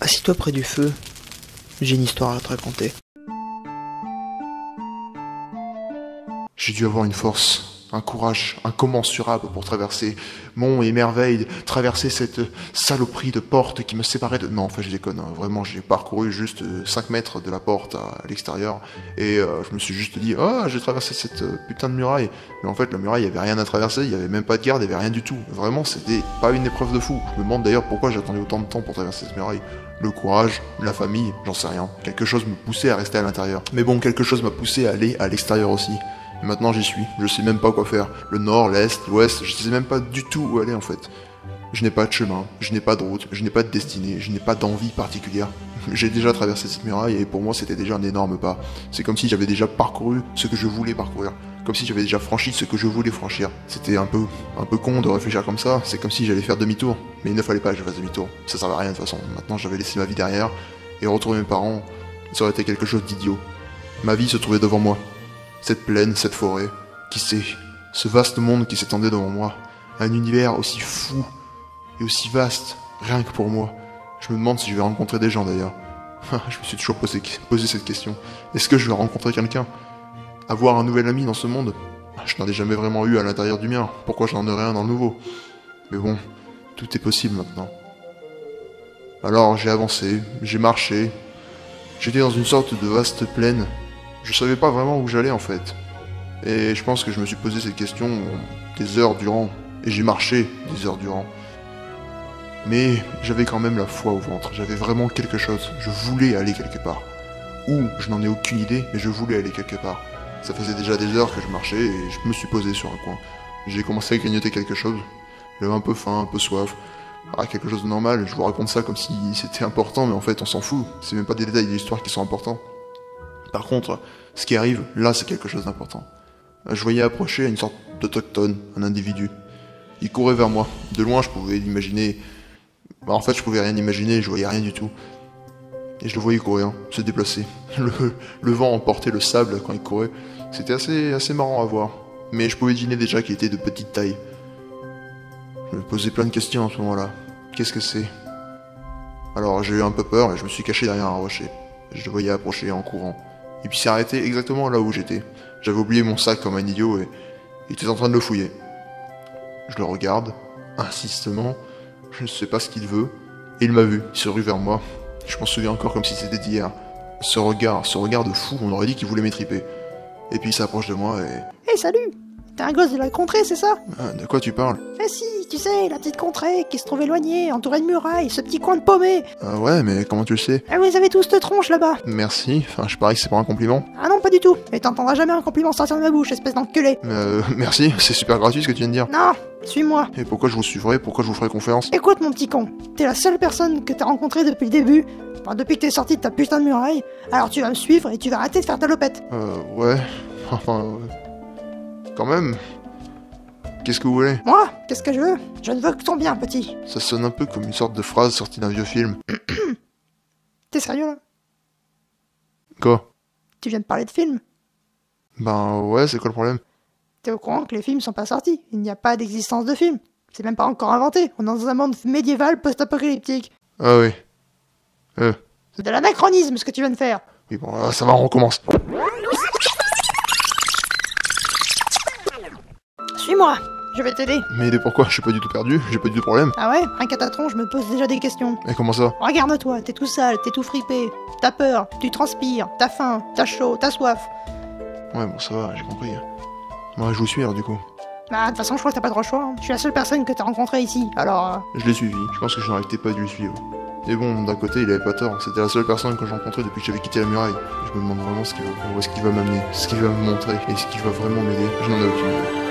Assis-toi près du feu, j'ai une histoire à te raconter. J'ai dû avoir une force, un courage incommensurable pour traverser monts et merveilles, traverser cette saloperie de porte qui me séparait de... Non, enfin je déconne, hein. Vraiment j'ai parcouru juste 5 mètres de la porte à l'extérieur et je me suis juste dit, oh j'ai traversé cette putain de muraille. Mais en fait la muraille, il n'y avait rien à traverser, il n'y avait même pas de garde, il n'y avait rien du tout. Vraiment c'était pas une épreuve de fou. Je me demande d'ailleurs pourquoi j'attendais autant de temps pour traverser cette muraille. Le courage, la famille, j'en sais rien. Quelque chose me poussait à rester à l'intérieur. Mais bon, quelque chose m'a poussé à aller à l'extérieur aussi. Et maintenant j'y suis, je sais même pas quoi faire. Le nord, l'est, l'ouest, je sais même pas du tout où aller en fait. Je n'ai pas de chemin, je n'ai pas de route, je n'ai pas de destinée, je n'ai pas d'envie particulière. J'ai déjà traversé cette muraille et pour moi c'était déjà un énorme pas. C'est comme si j'avais déjà parcouru ce que je voulais parcourir. Comme si j'avais déjà franchi ce que je voulais franchir. C'était un peu con de réfléchir comme ça, c'est comme si j'allais faire demi-tour. Mais il ne fallait pas que je fasse demi-tour, ça servait à rien de toute façon. Maintenant j'avais laissé ma vie derrière, et retrouver mes parents, ça aurait été quelque chose d'idiot. Ma vie se trouvait devant moi. Cette plaine, cette forêt, qui sait, ce vaste monde qui s'étendait devant moi, un univers aussi fou et aussi vaste, rien que pour moi. Je me demande si je vais rencontrer des gens d'ailleurs. Je me suis toujours posé cette question. Est-ce que je vais rencontrer quelqu'un? Avoir un nouvel ami dans ce monde? Je n'en ai jamais vraiment eu à l'intérieur du mien, pourquoi je n'en aurais un dans le nouveau? Mais bon, tout est possible maintenant. Alors j'ai avancé, j'ai marché, j'étais dans une sorte de vaste plaine. Je savais pas vraiment où j'allais en fait. Et je pense que je me suis posé cette question des heures durant. Et j'ai marché des heures durant. Mais j'avais quand même la foi au ventre. J'avais vraiment quelque chose. Je voulais aller quelque part. Où, je n'en ai aucune idée, mais je voulais aller quelque part. Ça faisait déjà des heures que je marchais et je me suis posé sur un coin. J'ai commencé à grignoter quelque chose. J'avais un peu faim, un peu soif. Ah, quelque chose de normal. Je vous raconte ça comme si c'était important, mais en fait on s'en fout. C'est même pas des détails de l'histoire qui sont importants. Par contre, ce qui arrive, là, c'est quelque chose d'important. Je voyais approcher une sorte d'autochtone, un individu. Il courait vers moi. De loin, je pouvais l'imaginer... en fait, je pouvais rien imaginer, je voyais rien du tout. Et je le voyais courir, se déplacer. Le vent emportait le sable quand il courait. C'était assez marrant à voir. Mais je pouvais deviner déjà qu'il était de petite taille. Je me posais plein de questions à ce moment-là. Qu'est-ce que c'est? Alors, j'ai eu un peu peur et je me suis caché derrière un rocher. Je le voyais approcher en courant. Et puis s'est arrêté exactement là où j'étais. J'avais oublié mon sac comme un idiot et il était en train de le fouiller. Je le regarde, insistement, je ne sais pas ce qu'il veut, et il m'a vu, il se rue vers moi. Je m'en souviens encore comme si c'était d'hier. Ce regard de fou, on aurait dit qu'il voulait m'étriper. Et puis il s'approche de moi et... Hé, salut! T'es un gosse de la contrée, c'est ça? Ah, de quoi tu parles? Eh si, tu sais, la petite contrée qui se trouve éloignée, entourée de murailles, ce petit coin de paumé. Ouais, mais comment tu le sais? Ah, vous avez tous cette tronche là-bas. Merci, enfin je parie que c'est pas un compliment. Ah non, pas du tout. Et t'entendras jamais un compliment sortir de ma bouche, espèce d'enculé. Merci, c'est super gratuit ce que tu viens de dire. Non, suis-moi. Et pourquoi je vous suivrai? Pourquoi je vous ferai confiance? Écoute mon petit con, t'es la seule personne que t'as rencontrée depuis le début, enfin depuis que t'es sorti de ta putain de muraille, alors tu vas me suivre et tu vas arrêter de faire ta lopette. Ouais, enfin... Quand même... Qu'est-ce que vous voulez? Moi, qu'est-ce que je veux? Je ne veux que ton bien, petit. Ça sonne un peu comme une sorte de phrase sortie d'un vieux film. T'es sérieux là? Quoi? Tu viens de parler de films? Ben ouais, c'est quoi le problème? T'es au courant que les films sont pas sortis? Il n'y a pas d'existence de films. C'est même pas encore inventé. On est dans un monde médiéval post-apocalyptique. Ah oui. C'est de l'anachronisme ce que tu viens de faire. Oui bon, ça va, on recommence. Suis-moi, je vais t'aider. Mais pourquoi? Je suis pas du tout perdu, j'ai pas du tout de problème. Ah ouais? Rien qu'à ta tronche, je me pose déjà des questions. Et comment ça? Regarde-toi, t'es tout sale, t'es tout fripé. T'as peur, tu transpires, t'as faim, t'as chaud, t'as soif. Ouais bon ça va, j'ai compris. Ouais, je vous suis alors du coup. Bah, de toute façon, je crois que t'as pas trop le choix. Hein. Je suis la seule personne que t'as rencontrée ici, alors... Je l'ai suivi, je pense que je n'arrêtais pas de le suivre. Et bon, d'un côté, il avait pas tort, c'était la seule personne que j'ai rencontrée depuis que j'avais quitté la muraille. Je me demande vraiment où est-ce qu'il va m'amener, ce qu'il va me montrer, et ce qu'il va vraiment m'aider, je n'en ai aucune idée.